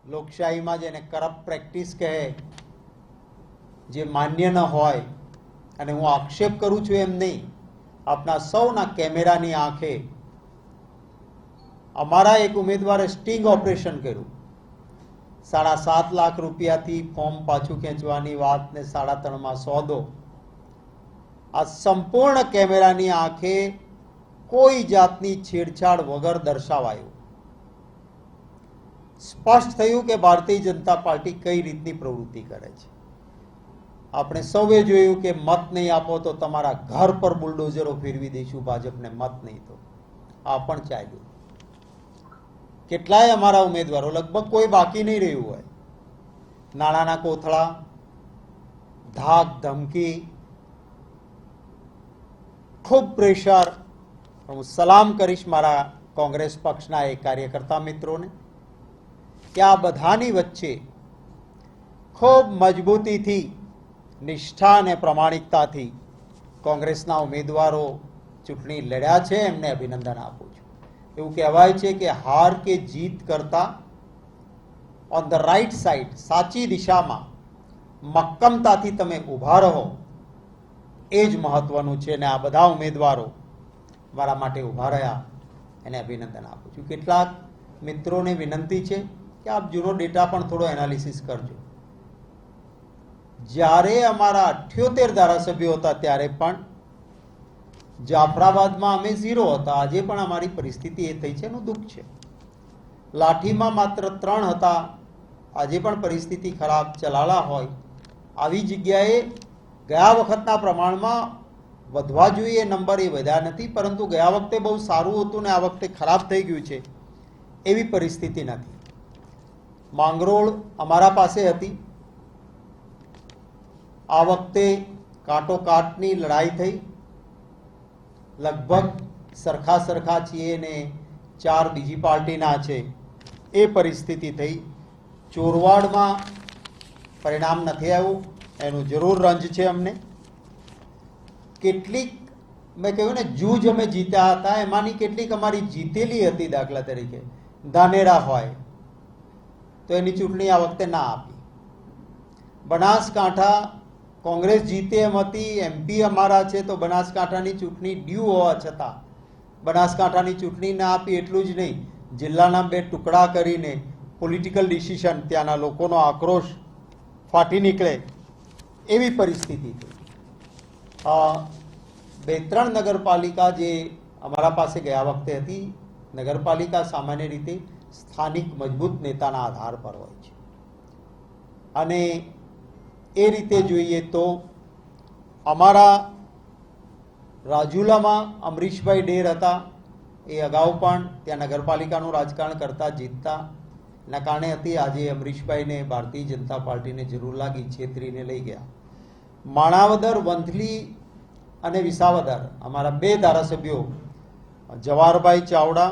લોકશાહીમાં જેને corrupt practice કહે, જે માન્ય ન હોય, અને હું આક્ષેપ કરું છું એમ નહીં, આપના સૌના કેમેરાની આંખે અમારા એક ઉમેદવારે સ્ટિંગ ઓપરેશન કર્યું. 7.5 લાખ રૂપિયાથી ફોર્મ પાછું ખેંચવાની વાત ને 3.5 સોદો, આ સંપૂર્ણ કેમેરાની આંખે કોઈ જાતની છેડછાડ વગર દર્શાવાયું. સ્પષ્ટ થયું કે ભારતીય જનતા પાર્ટી કઈ રીતની પ્રવૃત્તિ કરે છે. આપણે સૌએ જોયું કે મત નહીં આપો તો તમારા ઘર પર બુલડોઝરો ફેરવી દઈશું, ભાજપને મત નહીં તો. આ પણ ચાલ્યું. કેટલાય અમારા ઉમેદવારો, લગભગ કોઈ બાકી નહીં રહ્યું હોય, નાણાંના કોથળા, ધાક ધમકી, ખૂબ પ્રેશર. હું સલામ કરીશ મારા કોંગ્રેસ પક્ષના એ કાર્યકર્તા મિત્રોને કે આ બધાની વચ્ચે ખૂબ મજબૂતીથી, નિષ્ઠા અને પ્રામાણિકતાથી કોંગ્રેસના ઉમેદવારો ચૂંટણી લડ્યા છે. એમને અભિનંદન આપું છું. એવું કહેવાય છે કે હાર કે જીત કરતા ઓન ધ રાઈટ સાઈડ, સાચી દિશામાં મક્કમતાથી તમે ઊભા રહો, એ જ મહત્વનું છે. અને આ બધા ઉમેદવારો મારા માટે ઊભા રહ્યા, એને અભિનંદન આપું છું. કેટલાક મિત્રોને વિનંતી છે કે આપ જૂનો ડેટા પણ થોડો એનાલિસિસ કરજો. જ્યારે અમારા 78 ધારાસભ્યો હતા ત્યારે પણ જાફરાબાદમાં અમે 0 હતા. આજે પણ અમારી પરિસ્થિતિ એ થઈ છે, એનું દુઃખ છે. લાઠીમાં માત્ર 3 હતા, આજે પણ પરિસ્થિતિ ખરાબ. ચલાલા હોય આવી જગ્યાએ ગયા વખતના પ્રમાણમાં વધવા જોઈએ નંબર, એ વધ્યા નથી. પરંતુ ગયા વખતે બહુ સારું હતું ને આ વખતે ખરાબ થઈ ગયું છે, એવી પરિસ્થિતિ નથી. માંગરોળ અમારા પાસે હતી. આ વખતે કાંટો કાટની લડાઈ થઈ. લગભગ સરખા છીએ ને 4 બીજી પાર્ટીના છે, એ પરિસ્થિતિ થઈ. ચોરવાડમાં પરિણામ નથી આવ્યું, એનું જરૂર રંજ છે અમને. કેટલીક મેં કહ્યું ને જૂજ અમે જીત્યા હતા, એમાંની કેટલીક અમારી જીતેલી હતી. દાખલા તરીકે ધાનેરા હોય તો એની ચૂંટણી આ વખતે ના આપી. બનાસકાંઠા કોંગ્રેસ જીતે એમ હતી, MP અમારા છે, તો બનાસકાંઠાની ચૂંટણી ડ્યુ હોવા છતાં બનાસકાંઠાની ચૂંટણી ના આપી. એટલું જ નહીં, જિલ્લાના 2 ટુકડા કરીને પોલિટિકલ ડિસિઝન, ત્યાંના લોકોનો આક્રોશ ફાટી નીકળે એવી પરિસ્થિતિ થઈ. 2-3 નગરપાલિકા જે અમારા પાસે ગયા વખતે હતી, નગરપાલિકા સામાન્ય રીતે સ્થાનિક મજબૂત નેતાના આધાર પર હોય છે. અને એ રીતે જોઈએ તો અમારા રાજુલામાં અમરીશભાઈ ડેર હતા, એ અગાઉ પણ ત્યાં નગરપાલિકાનું રાજકારણ કરતા જીતતા ના કારણે હતી. આજે અમરીશભાઈને ભારતીય જનતા પાર્ટીને જરૂર લાગી, છેતરીને લઈ ગયા. માણાવદર, વંથલી અને વિસાવદર અમારા 2 ધારાસભ્યો જવાહરભાઈ ચાવડા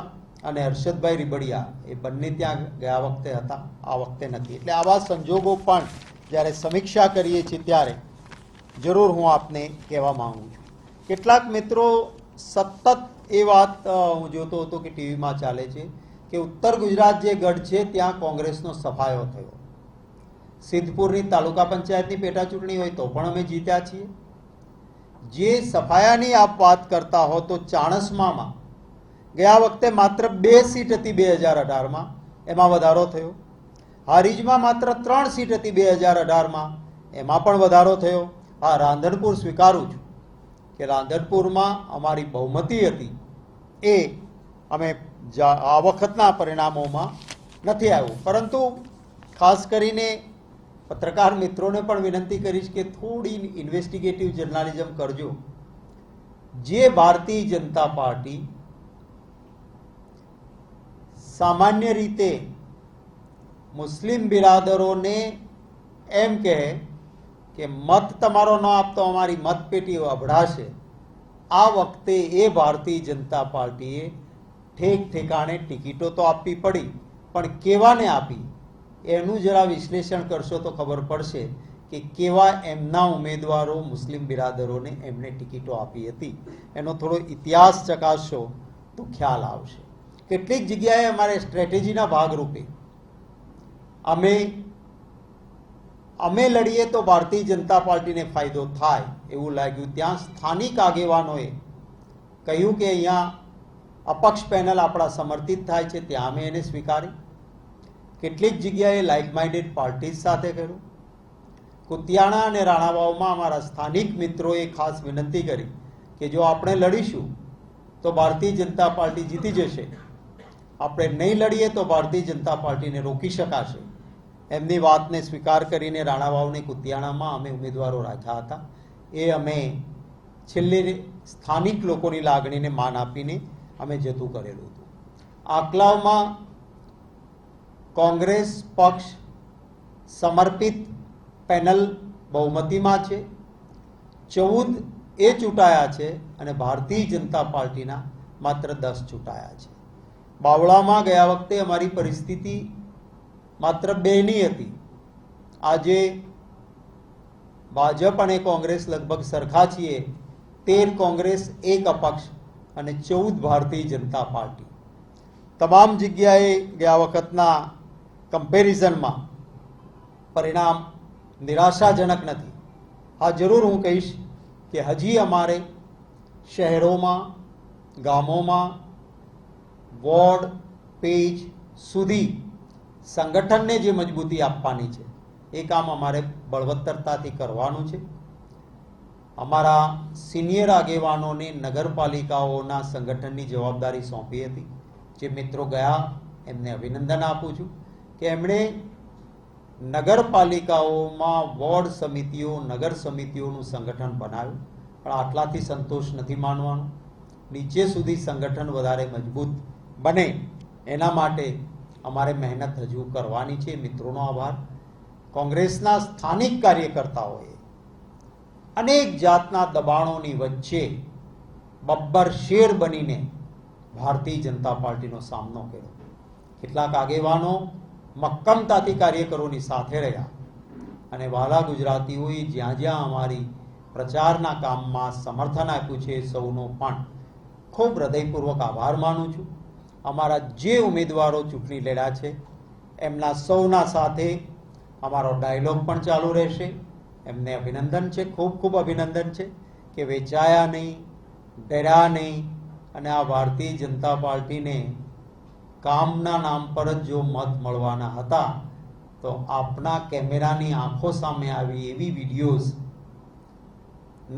અને હર્ષદભાઈ રીબડિયા, એ બંને ત્યાં ગયા વખતે હતા, આ વખતે નથી. એટલે આવા સંજોગો પણ જ્યારે સમીક્ષા કરીએ છીએ ત્યારે જરૂર હું આપને કહેવા માંગુ છું. કેટલાક મિત્રો સતત એ વાત હું જોતો હતો કે ટીવીમાં ચાલે છે કે ઉત્તર ગુજરાત જે ગઢ છે ત્યાં કોંગ્રેસનો સફાયો થયો. સિદ્ધપુરની તાલુકા પંચાયતની પેટા ચૂંટણી હોય તો પણ અમે જીત્યા છીએ. જે સફાયાની આપ વાત કરતા હો તો ચાણસ્મામાં ગયા વખતે માત્ર 2 સીટ હતી 2018માં, એમાં વધારો થયો. હારીજમાં માત્ર 3 સીટ હતી 2018માં, એમાં પણ વધારો થયો. હા, રાંધણપુર સ્વીકારું છું કે રાંધણપુરમાં અમારી બહુમતી હતી, એ અમે આ વખતના પરિણામોમાં નથી આવ્યું. પરંતુ ખાસ કરીને પત્રકાર મિત્રોને પણ વિનંતી કરીશ કે થોડી ઇન્વેસ્ટિગેટિવ જર્નાલિઝમ કરજો. જે ભારતીય જનતા પાર્ટી સામાન્ય રીતે મુસ્લિમ બિરાદરોને એમ કહે કે મત તમારો ન આપતો અમારી મતપેટીઓ અભડાશે, આ વખતે એ ભારતીય જનતા પાર્ટીએ ઠેક ઠેકાણે ટિકિટો તો આપવી પડી, પણ કેવાને આપી એનું જરા વિશ્લેષણ કરશો તો ખબર પડશે કે કેવા એમના ઉમેદવારો મુસ્લિમ બિરાદરોને એમને ટિકિટો આપી હતી. એનો થોડો ઇતિહાસ ચકાસશો તો ખ્યાલ આવશે. કેટલીક જગ્યાએ અમારે સ્ટ્રેટેજીના ભાગરૂપે અમે લડીએ તો ભારતીય જનતા પાર્ટીને ફાયદો થાય એવું લાગ્યું. ત્યાં સ્થાનિક આગેવાનોએ કહ્યું કે અહીંયા અપક્ષ પેનલ આપણા સમર્થિત થાય છે, ત્યાં અમે એને સ્વીકારી. કેટલીક જગ્યાએ લાઇક માઇન્ડેડ પાર્ટીઝ સાથે કર્યું. કુતિયાણા અને રાણાવાવમાં અમારા સ્થાનિક મિત્રોએ ખાસ વિનંતી કરી કે જો આપણે લડીશું તો ભારતીય જનતા પાર્ટી જીતી જશે, આપણે નહીં લડીએ તો ભારતીય જનતા પાર્ટીને રોકી શકાશે. એમની વાતને સ્વીકાર કરીને રાણાવાવને કુતિયાણામાં અમે ઉમેદવારો રાખ્યા હતા. એ અમે છેલ્લે સ્થાનિક લોકોની લાગણીને માન આપીને અમે જતું કરેલું હતું. આકલાવમાં કોંગ્રેસ પક્ષ સમર્પિત પેનલ બહુમતીમાં છે, 14 એ ચૂંટાયા છે અને ભારતીય જનતા પાર્ટીના માત્ર 10 ચૂંટાયા છે. બાવળામાં ગયા વખતે અમારી પરિસ્થિતિ માત્ર 2ની હતી. આજે ભાજપ અને કોંગ્રેસ લગભગ સરખા છીએ. 13 કોંગ્રેસ, 1 અપક્ષ અને 14 ભારતીય જનતા પાર્ટી. તમામ જગ્યાએ ગયા વખતના કમ્પેરિઝનમાં પરિણામ નિરાશાજનક નથી. હા, જરૂર હું કહીશ કે હજી અમારે શહેરોમાં, ગામોમાં, વોર્ડ, પેજ સુધી સંગઠનને જે મજબૂતી આપવાની છે એ કામ અમારે બળવત્તરતાથી કરવાનું છે. અમારા સિનિયર આગેવાનોને નગરપાલિકાઓના સંગઠનની જવાબદારી સોંપી હતી. જે મિત્રો ગયા એમને અભિનંદન આપું છું કે એમણે નગરપાલિકાઓમાં વોર્ડ સમિતિઓ, નગર સમિતિઓનું સંગઠન બનાવ્યું. પણ આટલાથી સંતોષ નથી માનવાનો. નીચે સુધી સંગઠન વધારે મજબૂત બને એના માટે અમારે મહેનત હજુ કરવાની છે. મિત્રોનો આભાર. કોંગ્રેસના સ્થાનિક કાર્યકર્તાઓએ અનેક જાતના દબાણોની વચ્ચે બબ્બર શેર બનીને ભારતીય જનતા પાર્ટીનો સામનો કર્યો. કેટલાક આગેવાનો મક્કમતાથી કાર્યકરોની સાથે રહ્યા અને વાલા ગુજરાતીઓએ જ્યાં જ્યાં અમારી પ્રચારના કામમાં સમર્થન આપ્યું છે સૌનો પણ ખૂબ હૃદયપૂર્વક આભાર માનું છું. અમારા જે ઉમેદવારો ચૂંટણી લડ્યા છે એમના સૌના સાથે અમારો ડાયલોગ પણ ચાલુ રહેશે. એમને અભિનંદન છે, ખૂબ ખૂબ અભિનંદન છે કે વેચાયા નહીં, ડર્યા નહીં અને આ ભારતીય જનતા પાર્ટીને કામના નામ પર જ જો મત મળવાના હતા તો આપના કેમેરાની આંખો સામે આવી એવી વિડીયોઝ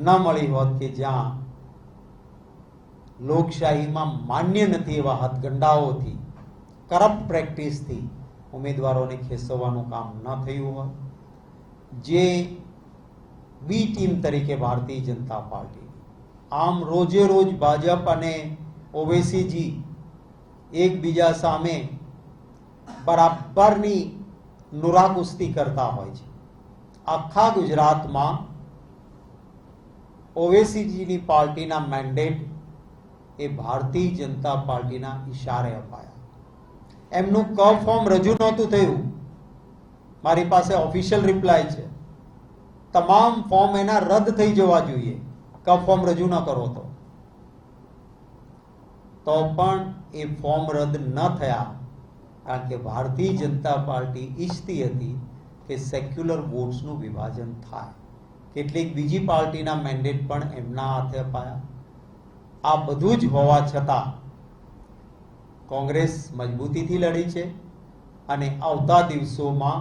ન મળી હોત કે જ્યાં લોકશાહીમાં માન્ય નથી એવા હાથગંડાઓથી, કરપ્ટ પ્રેક્ટિસથી ઉમેદવારોને ખેંચવાનું કામ ન થયું હોય. જે બી ટીમ તરીકે ભારતીય જનતા પાર્ટી આમ રોજે રોજ ભાજપ અને ઓવેસીજી એકબીજા સામે બરાબરની નુરાકુસ્તી કરતા હોય છે. આખા ગુજરાતમાં ઓવેસીજીની પાર્ટીના મેન્ડેટ એ ભારતીય જનતા પાર્ટીના ઈશારે અપાયા. એમનું ક ફોર્મ રજૂ નહોતું થયું. મારી પાસે ઓફિશિયલ રિપ્લાય છે. તમામ ફોર્મ એના રદ થઈ જવા જોઈએ ક ફોર્મ રજૂ ન કરો તો પણ એ ફોર્મ રદ ન થયા કારણ કે ભારતીય જનતા પાર્ટી ઈચ્છતી હતી કે સેક્યુલર વોટ્સનું વિભાજન થાય. કેટલીક બીજી પાર્ટીના મેન્ડેટ પણ એમના હાથે અપાયા. આ બધું જ હોવા છતાં કોંગ્રેસ મજબૂતીથી લડી છે અને આવતા દિવસોમાં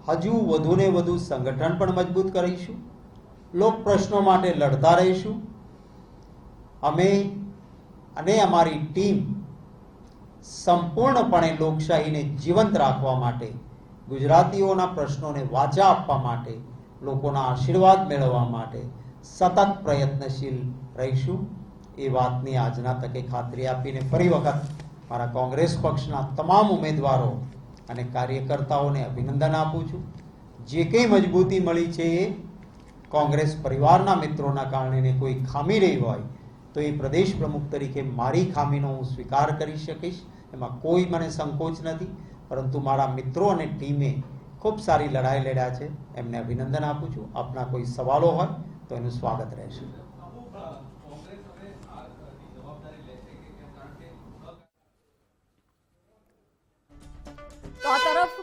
હજુ વધુને વધુ સંગઠન પણ મજબૂત કરીશું. લોક પ્રશ્નો માટે લડતા રહીશું. અમે અને અમારી ટીમ સંપૂર્ણપણે લોકશાહીને જીવંત રાખવા માટે, ગુજરાતીઓના પ્રશ્નોને વાચા આપવા માટે, લોકોના આશીર્વાદ મેળવવા માટે સતત પ્રયત્નશીલ રહીશું. એ વાતની આજના તકે ખાતરી આપીને ફરી વખત મારા કોંગ્રેસ પક્ષના તમામ ઉમેદવારો અને કાર્યકર્તાઓને અભિનંદન આપું છું. જે કંઈ મજબૂતી મળી છે એ કોંગ્રેસ પરિવારના મિત્રોના કારણે કોઈ ખામી રહી હોય તો એ પ્રદેશ પ્રમુખ તરીકે મારી ખામીનો હું સ્વીકાર કરી શકીશ. એમાં કોઈ મને સંકોચ નથી. પરંતુ મારા મિત્રો અને ટીમે ખૂબ સારી લડાઈ લડ્યા છે. એમને અભિનંદન આપું છું. આપના કોઈ સવાલો હોય તો એનું સ્વાગત રહેશે.